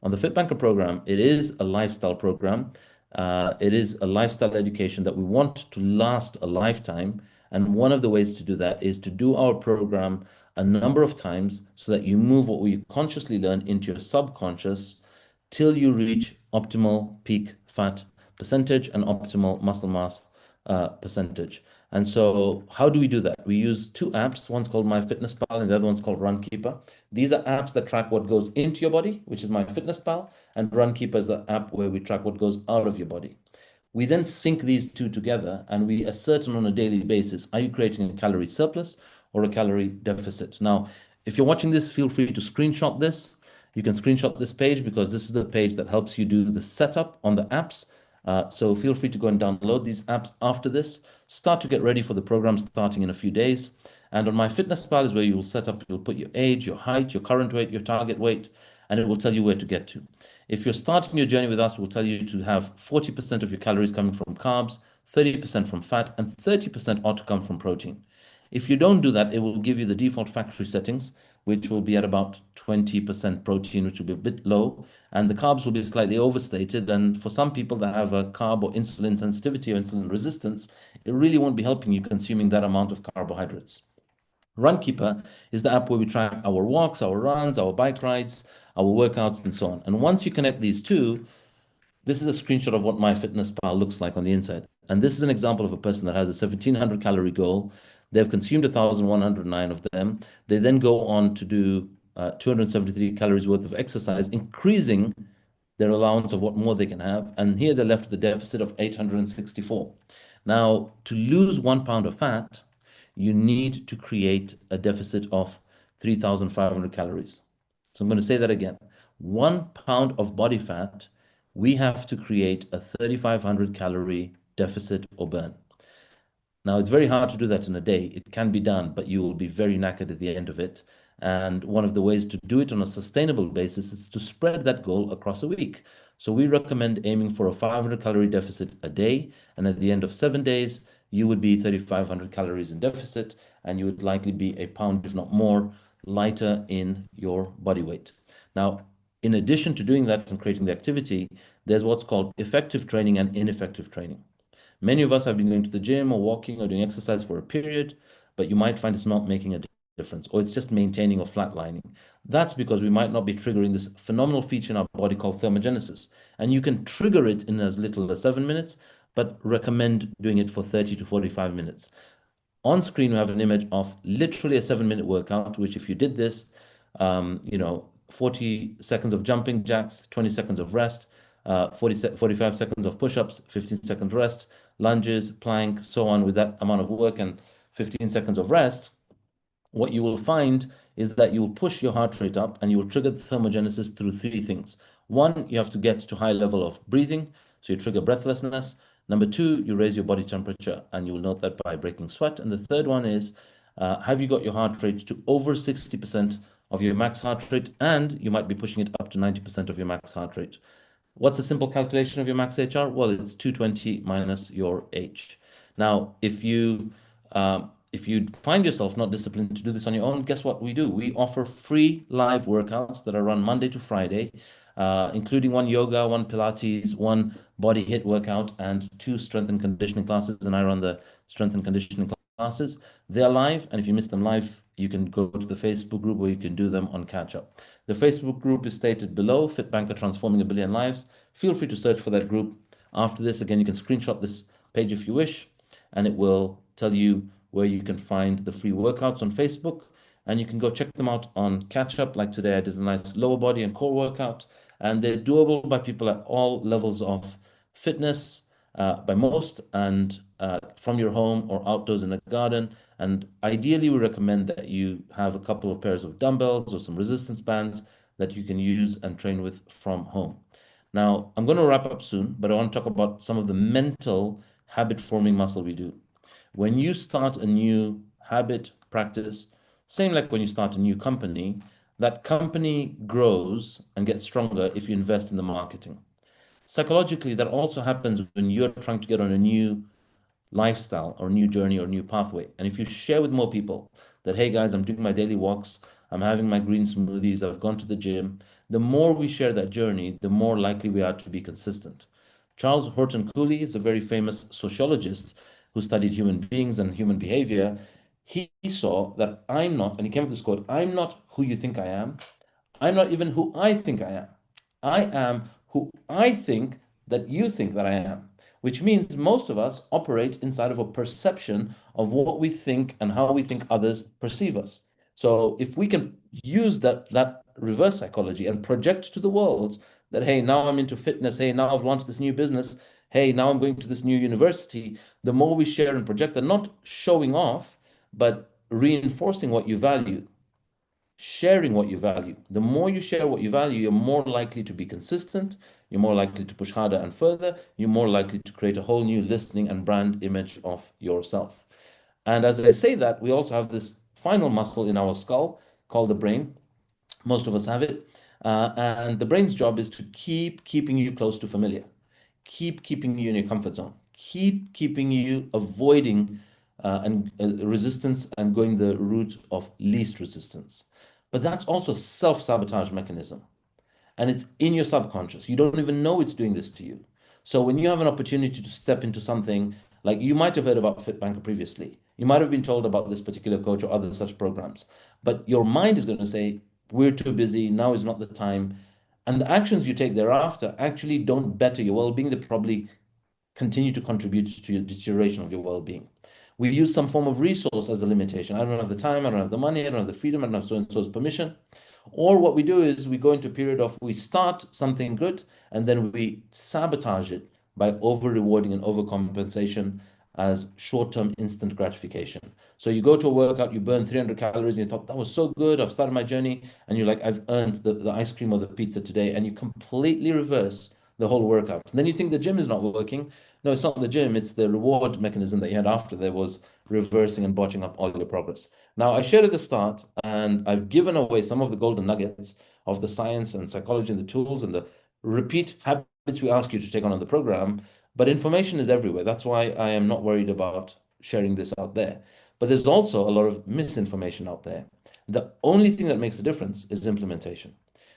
On the FitBanker program, it is a lifestyle program. It is a lifestyle education that we want to last a lifetime. And one of the ways to do that is to do our program a number of times so that you move what we consciously learn into your subconscious till you reach optimal peak fat percentage and optimal muscle mass percentage. And so how do we do that? We use two apps. One's called MyFitnessPal and the other one's called RunKeeper. These are apps that track what goes into your body, which is MyFitnessPal, and RunKeeper is the app where we track what goes out of your body. We then sync these two together and we ascertain on a daily basis, are you creating a calorie surplus or a calorie deficit? Now, if you're watching this, feel free to screenshot this. You can screenshot this page because this is the page that helps you do the setup on the apps. So feel free to go and download these apps after this. Start to get ready for the program starting in a few days. And on MyFitnessPal is where you will set up, you'll put your age, your height, your current weight, your target weight, and it will tell you where to get to. If you're starting your journey with us, we'll tell you to have 40% of your calories coming from carbs, 30% from fat, and 30% ought to come from protein. If you don't do that, it will give you the default factory settings, which will be at about 20% protein, which will be a bit low, and the carbs will be slightly overstated. And for some people that have a carb or insulin sensitivity or insulin resistance, it really won't be helping you consuming that amount of carbohydrates. RunKeeper is the app where we track our walks, our runs, our bike rides, our workouts, and so on. And once you connect these two, this is a screenshot of what MyFitnessPal looks like on the inside. And this is an example of a person that has a 1,700 calorie goal. They've consumed 1,109 of them. They then go on to do 273 calories worth of exercise, increasing their allowance of what more they can have. And here they're left with a deficit of 864. Now, to lose 1 pound of fat, you need to create a deficit of 3,500 calories. So I'm going to say that again. 1 pound of body fat, we have to create a 3,500 calorie deficit or burn. Now, it's very hard to do that in a day. It can be done, but you will be very knackered at the end of it. And one of the ways to do it on a sustainable basis is to spread that goal across a week. So we recommend aiming for a 500 calorie deficit a day. And at the end of 7 days, you would be 3,500 calories in deficit, and you would likely be a pound, if not more, lighter in your body weight. Now, in addition to doing that and creating the activity, there's what's called effective training and ineffective training. Many of us have been going to the gym or walking or doing exercise for a period, but you might find it's not making a difference, or it's just maintaining or flatlining. That's because we might not be triggering this phenomenal feature in our body called thermogenesis. And you can trigger it in as little as 7 minutes, but recommend doing it for 30 to 45 minutes. On screen, we have an image of literally a 7-minute workout, which if you did this, 40 seconds of jumping jacks, 20 seconds of rest, 45 seconds of push-ups, 15 seconds rest, lunges, plank, so on, with that amount of work and 15 seconds of rest, what you will find is that you will push your heart rate up and you will trigger the thermogenesis through 3 things. One, you have to get to high level of breathing, so you trigger breathlessness. Number 2, you raise your body temperature, and you will note that by breaking sweat. And the third one is, have you got your heart rate to over 60% of your max heart rate, and you might be pushing it up to 90% of your max heart rate. What's a simple calculation of your max HR? Well, it's 220 minus your H. Now, if you find yourself not disciplined to do this on your own, guess what we do? We offer free live workouts that are run Monday to Friday, including one yoga, one Pilates, one body hit workout, and 2 strength and conditioning classes. And I run the strength and conditioning classes. They're live, and if you miss them live, you can go to the Facebook group where you can do them on catch up. The Facebook group is stated below, FitBanker Transforming a Billion Lives. Feel free to search for that group. After this, again, you can screenshot this page if you wish, and it will tell you where you can find the free workouts on Facebook. and you can go check them out on catch up. Like today, I did a nice lower body and core workout, and they're doable by people at all levels of fitness, by most, and from your home or outdoors in a garden. And ideally, we recommend that you have a couple of pairs of dumbbells or some resistance bands that you can use and train with from home. Now, I'm going to wrap up soon, but I want to talk about some of the mental habit forming muscle we do. When you start a new habit practice, same like when you start a new company, that company grows and gets stronger if you invest in the marketing. Psychologically, that also happens when you're trying to get on a new lifestyle or new journey or new pathway. And if you share with more people that, hey guys, I'm doing my daily walks, I'm having my green smoothies, I've gone to the gym, the more we share that journey, the more likely we are to be consistent. Charles Horton Cooley is a very famous sociologist who studied human beings and human behavior. He saw that I'm not, and he came up with this quote, I'm not who you think I am. I'm not even who I think I am. I am who I think that you think that I am, which means most of us operate inside of a perception of what we think and how we think others perceive us. So if we can use that reverse psychology and project to the world that, hey, now I'm into fitness, hey, now I've launched this new business, hey, now I'm going to this new university, the more we share and project, and not showing off, but reinforcing what you value, sharing what you value. The more you share what you value, you're more likely to be consistent, you're more likely to push harder and further, you're more likely to create a whole new listening and brand image of yourself. And as I say that, we also have this final muscle in our skull called the brain. Most of us have it. And the brain's job is to keep keeping you close to familiar, keep keeping you in your comfort zone, keep keeping you avoiding and resistance and going the route of least resistance. But that's also a self-sabotage mechanism. And it's in your subconscious. You don't even know it's doing this to you. So when you have an opportunity to step into something, like you might have heard about FitBanker previously, you might have been told about this particular coach or other such programs, but your mind is going to say, we're too busy, now is not the time. And the actions you take thereafter actually don't better your well-being. They probably continue to contribute to your deterioration of your well-being. We use some form of resource as a limitation. I don't have the time, I don't have the money, I don't have the freedom, I don't have so-and-so's permission. Or what we do is we go into a period of we start something good and then we sabotage it by over-rewarding and overcompensation as short-term instant gratification. So you go to a workout, you burn 300 calories, and you thought, that was so good, I've started my journey, and you're like, I've earned the ice cream or the pizza today, and you completely reverse the whole workout. And then you think the gym is not working. No, it's not the gym, it's the reward mechanism that you had after that was reversing and botching up all your progress. Now, I shared at the start, and I've given away some of the golden nuggets of the science and psychology and the tools and the repeat habits we ask you to take on the program. But information is everywhere. That's why I am not worried about sharing this out there. But there's also a lot of misinformation out there. The only thing that makes a difference is implementation.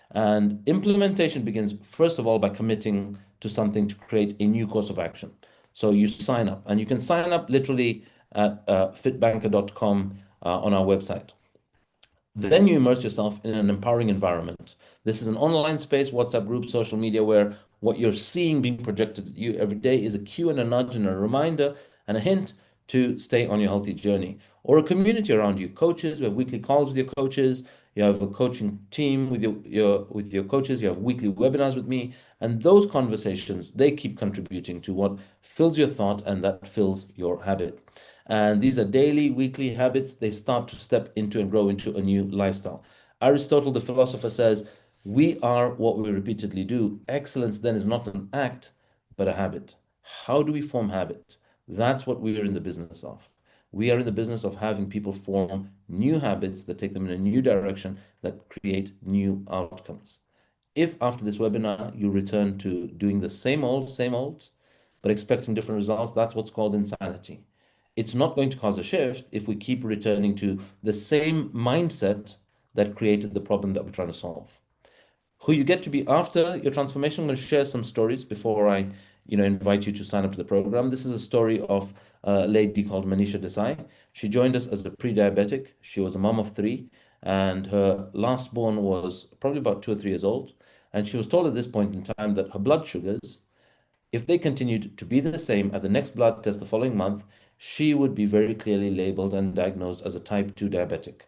And implementation begins, first of all, by committing to something to create a new course of action. So you sign up, and you can sign up literally at fitbanker.com on our website. Then you immerse yourself in an empowering environment. This is an online space, WhatsApp group, social media, where what you're seeing being projected at you every day is a cue and a nudge and a reminder and a hint to stay on your healthy journey. Or a community around you, coaches. We have weekly calls with your coaches. You have a coaching team with your coaches. You have weekly webinars with me, and those conversations, they keep contributing to what fills your thought and that fills your habit. And these are daily, weekly habits. They start to step into and grow into a new lifestyle. Aristotle, the philosopher, says, we are what we repeatedly do. Excellence then is not an act, but a habit. How do we form habit? That's what we are in the business of. We are in the business of having people form new habits that take them in a new direction that create new outcomes. If after this webinar you return to doing the same old, but expecting different results, that's what's called insanity. It's not going to cause a shift if we keep returning to the same mindset that created the problem that we're trying to solve. Who you get to be after your transformation, I'm going to share some stories before I invite you to sign up to the program. This is a story of a lady called Manisha Desai. She joined us as a pre-diabetic. She was a mom of three, and her last born was probably about 2 or 3 years old. And she was told at this point in time that her blood sugars, if they continued to be the same at the next blood test the following month, she would be very clearly labeled and diagnosed as a type 2 diabetic.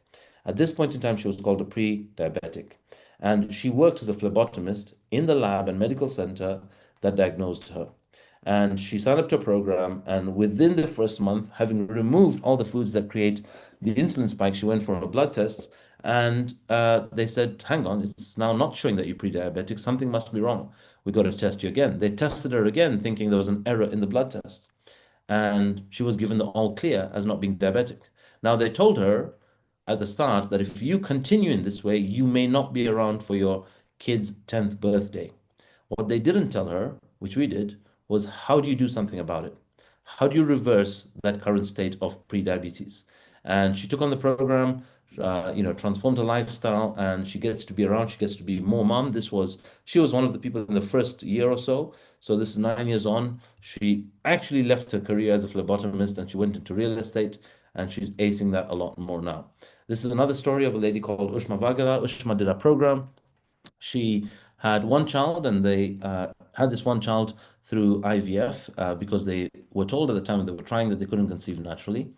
At this point in time, she was called a pre-diabetic. And she worked as a phlebotomist in the lab and medical center that diagnosed her. And she signed up to a program, and within the first month, having removed all the foods that create the insulin spike, she went for a blood test, and they said, "Hang on, it's now not showing that you're pre-diabetic. Something must be wrong. We got to test you again." They tested her again, thinking there was an error in the blood test, and she was given the all clear as not being diabetic. Now, they told her at the start that if you continue in this way, you may not be around for your kid's 10th birthday. What they didn't tell her, which we did, was how do you do something about it? How do you reverse that current state of prediabetes? And she took on the program, transformed her lifestyle, and she gets to be around. She gets to be more mom. She was one of the people in the first year or so. So this is 9 years on. She actually left her career as a phlebotomist and she went into real estate, and she's acing that a lot more now. This is another story of a lady called Ushma Vagara. Ushma did a program. She had one child, and they had this one child through IVF because they were told at the time when they were trying that they couldn't conceive naturally.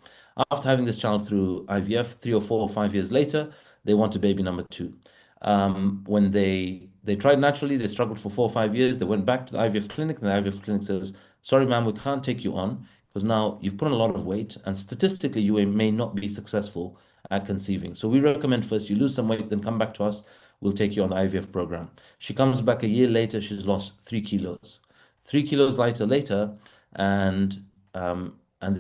After having this child through IVF, 3 or 4 or 5 years later, they wanted baby number two. When they tried naturally, they struggled for 4 or 5 years. They went back to the IVF clinic, and the IVF clinic says, "Sorry, ma'am, we can't take you on because now you've put on a lot of weight, and statistically, you may not be successful at conceiving. So we recommend first you lose some weight, then come back to us. We'll take you on the IVF program." She comes back a year later, she's lost 3 kilos. 3 kilos later, and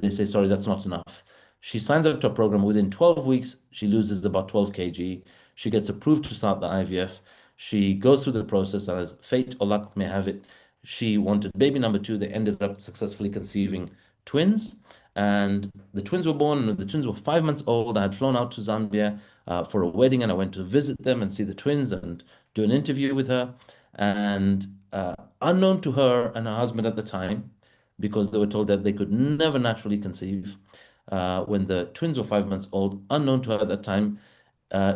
they say, "Sorry, that's not enough." She signs up to a program. Within 12 weeks, she loses about 12 kg. She gets approved to start the IVF. She goes through the process, and as fate or luck may have it, she wanted baby number two. They ended up successfully conceiving twins, and the twins were born. The twins were 5 months old. I had flown out to Zambia for a wedding, and I went to visit them and see the twins and do an interview with her. And unknown to her and her husband at the time, because they were told that they could never naturally conceive, when the twins were 5 months old, unknown to her at that time,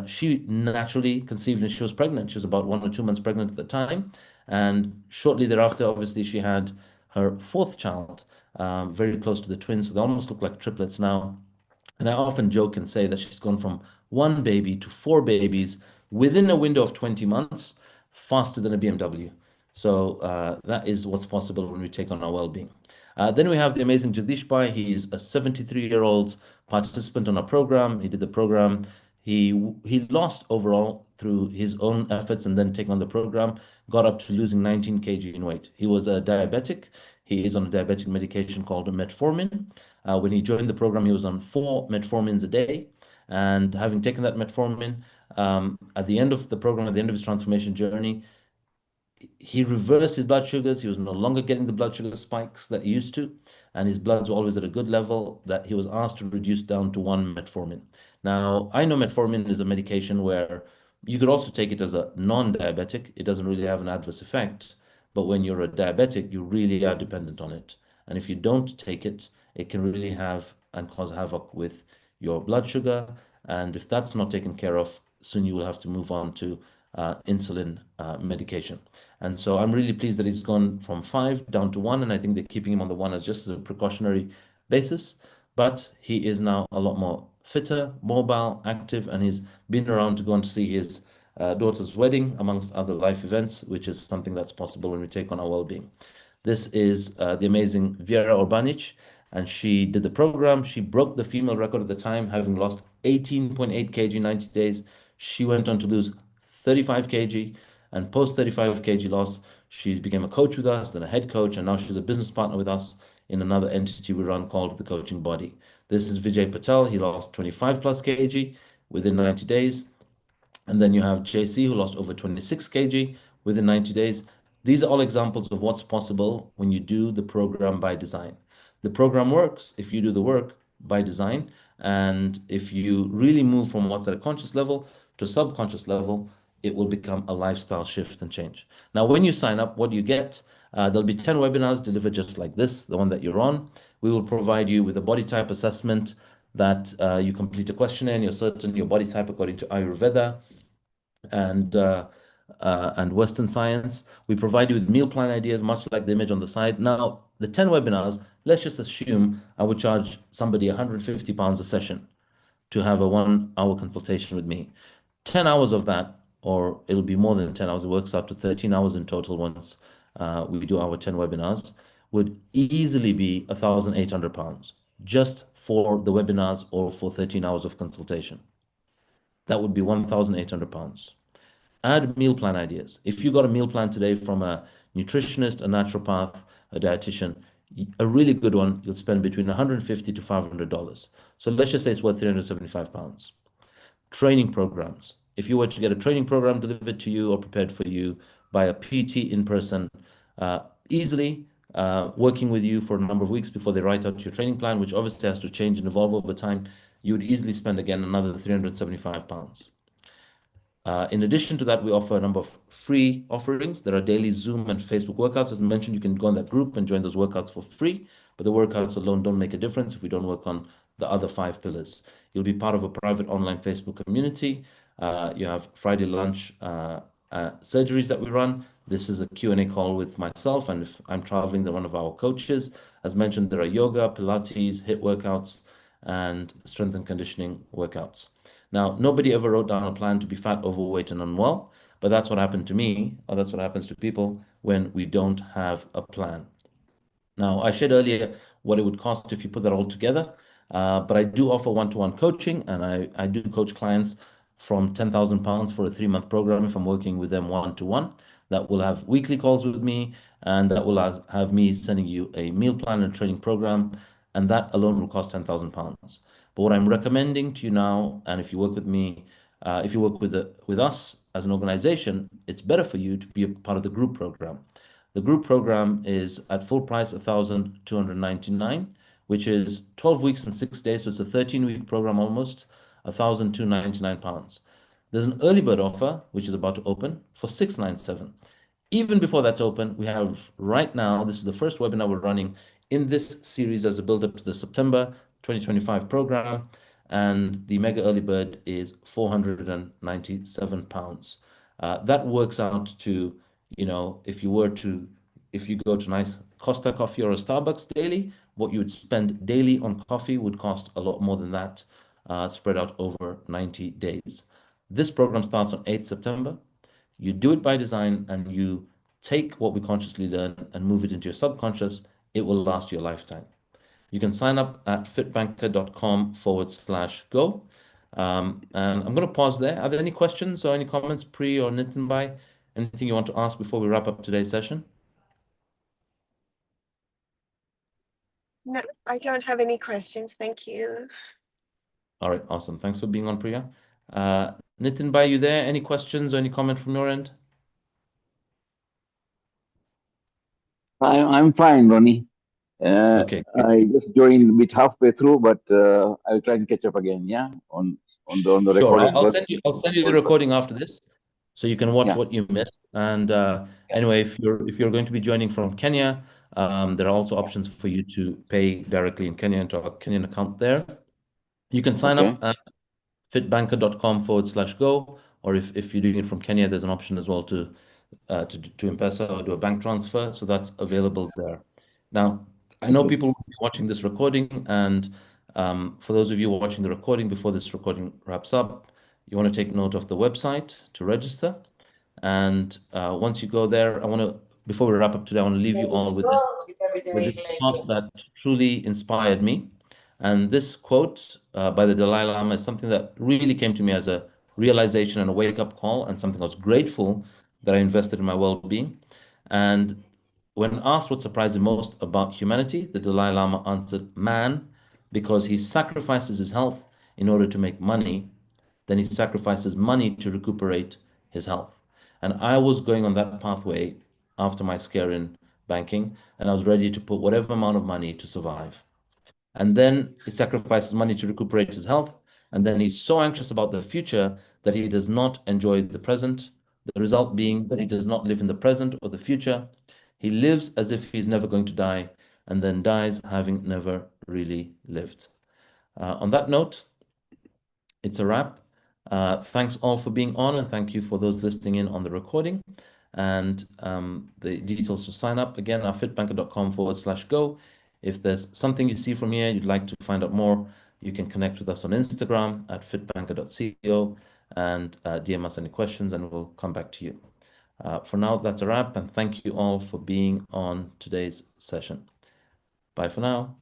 she naturally conceived and she was pregnant. She was about 1 or 2 months pregnant at the time. And shortly thereafter, obviously, she had her fourth child, very close to the twins. So they almost look like triplets now. And I often joke and say that she's gone from one baby to four babies within a window of 20 months, faster than a BMW. So that is what's possible when we take on our well-being. Then we have the amazing Jagdish Pai. He's a 73-year-old participant on our program. He did the program. He lost overall through his own efforts, and then taking on the program, got up to losing 19 kg in weight. He was a diabetic. He is on a diabetic medication called metformin. When he joined the program, he was on 4 metformins a day. And having taken that metformin, at the end of the program, at the end of his transformation journey, he reversed his blood sugars. He was no longer getting the blood sugar spikes that he used to, and his bloods were always at a good level that he was asked to reduce down to 1 metformin. Now, I know metformin is a medication where you could also take it as a non-diabetic. It doesn't really have an adverse effect, but when you're a diabetic, you really are dependent on it. And if you don't take it, it can really have and cause havoc with your blood sugar. And if that's not taken care of, soon you will have to move on to insulin medication. And so I'm really pleased that he's gone from 5 down to 1, and I think they're keeping him on the 1 as just as a precautionary basis. But he is now a lot more fitter, mobile, active, and he's been around to go on to see his daughter's wedding, amongst other life events, which is something that's possible when we take on our well-being. This is the amazing Vera Urbanic, and she did the program. She broke the female record at the time, having lost 18.8 kg in 90 days. She went on to lose 35 kg, and post 35 kg loss, she became a coach with us, then a head coach, and now she's a business partner with us in another entity we run called the Coaching Body. This is Vijay Patel. He lost 25 plus kg within 90 days. And then you have JC, who lost over 26 kg within 90 days. These are all examples of what's possible when you do the program by design. The program works if you do the work by design, and if you really move from what's at a conscious level to a subconscious level, it will become a lifestyle shift and change. Now, when you sign up, what do you get? There'll be 10 webinars delivered just like this, the one that you're on. We will provide you with a body type assessment that you complete a questionnaire and you're certain your body type according to Ayurveda and Western science. We provide you with meal plan ideas, much like the image on the side. Now, the 10 webinars, let's just assume I would charge somebody £150 a session to have a 1 hour consultation with me. 10 hours of that, or it'll be more than 10 hours, it works out to 13 hours in total once we do our 10 webinars, would easily be £1,800 just for the webinars or for 13 hours of consultation. That would be £1,800. Add meal plan ideas. If you got a meal plan today from a nutritionist, a naturopath, a dietitian, a really good one, you'll spend between $150 to $500. So let's just say it's worth £375. Training programs. If you were to get a training program delivered to you or prepared for you by a PT in person, easily working with you for a number of weeks before they write out your training plan, which obviously has to change and evolve over time, you would easily spend again another £375. In addition to that, we offer a number of free offerings. There are daily Zoom and Facebook workouts. As mentioned, you can go in that group and join those workouts for free, but the workouts alone don't make a difference if we don't work on the other 5 pillars. You'll be part of a private online Facebook community. You have Friday lunch surgeries that we run. This is a Q&A call with myself, and if I'm traveling, they're one of our coaches. As mentioned, there are yoga, Pilates, HIIT workouts, and strength and conditioning workouts. Now, nobody ever wrote down a plan to be fat, overweight, and unwell, but that's what happened to me, or that's what happens to people when we don't have a plan. Now, I shared earlier what it would cost if you put that all together, but I do offer one-to-one coaching, and I do coach clients from £10,000 for a 3-month program if I'm working with them one-to-one. That will have weekly calls with me, and that will have me sending you a meal plan and training program, and that alone will cost £10,000. But what I'm recommending to you now, and if you work with me, if you work with us as an organization, it's better for you to be a part of the group program. The group program is at full price, 1,299, which is 12 weeks and 6 days. So it's a 13-week program almost, £1,299. There's an early bird offer, which is about to open for 697. Even before that's open, we have right now, this is the first webinar we're running in this series as a build up to the September 2025 program. And the mega early bird is £497. That works out to, if you go to nice Costa Coffee or a Starbucks daily, what you would spend daily on coffee would cost a lot more than that, spread out over 90 days. This program starts on 8th September. You do it by design, and you take what we consciously learn and move it into your subconscious. It will last you a lifetime. You can sign up at fitbanker.com/go. And I'm going to pause there. Are there any questions or any comments, Pri or Nitin Bhai? Anything you want to ask before we wrap up today's session? No, I don't have any questions. Thank you. All right, awesome. Thanks for being on, Priya. Nitin Bhai, you there? Any questions or any comment from your end? I'm fine, Ronnie. Okay, great. I just joined a bit halfway through, but I'll try and catch up again. Yeah, on the Sure. recording. I'll send you the recording after this, so you can watch Yeah. what you missed. And anyway, if you're going to be joining from Kenya, there are also options for you to pay directly in Kenya into our Kenyan account there. You can sign Okay. up at fitbanker.com/go, or if you're doing it from Kenya, there's an option as well to M-Pesa or do a bank transfer. So that's available there. Now, I know people will be watching this recording, and for those of you watching the recording before this recording wraps up, you want to take note of the website to register. And once you go there, before we wrap up today, I want to leave you all with this thought that truly inspired me. And this quote by the Dalai Lama is something that really came to me as a realization and a wake-up call, and something I was grateful that I invested in my well-being. And when asked what surprised him most about humanity, the Dalai Lama answered, man, because he sacrifices his health in order to make money, then he sacrifices money to recuperate his health. And I was going on that pathway after my scare in banking, and I was ready to put whatever amount of money to survive. And then he sacrifices money to recuperate his health, and then he's so anxious about the future that he does not enjoy the present. The result being that he does not live in the present or the future. He lives as if he's never going to die, and then dies having never really lived. On that note, it's a wrap. Thanks all for being on, and thank you for those listening in on the recording. And the details to sign up again are fitbanker.com/go. If there's something you see from here you'd like to find out more, You can connect with us on Instagram at fitbanker.co and DM us any questions, and we'll come back to you. For now, that's a wrap, and thank you all for being on today's session. Bye for now.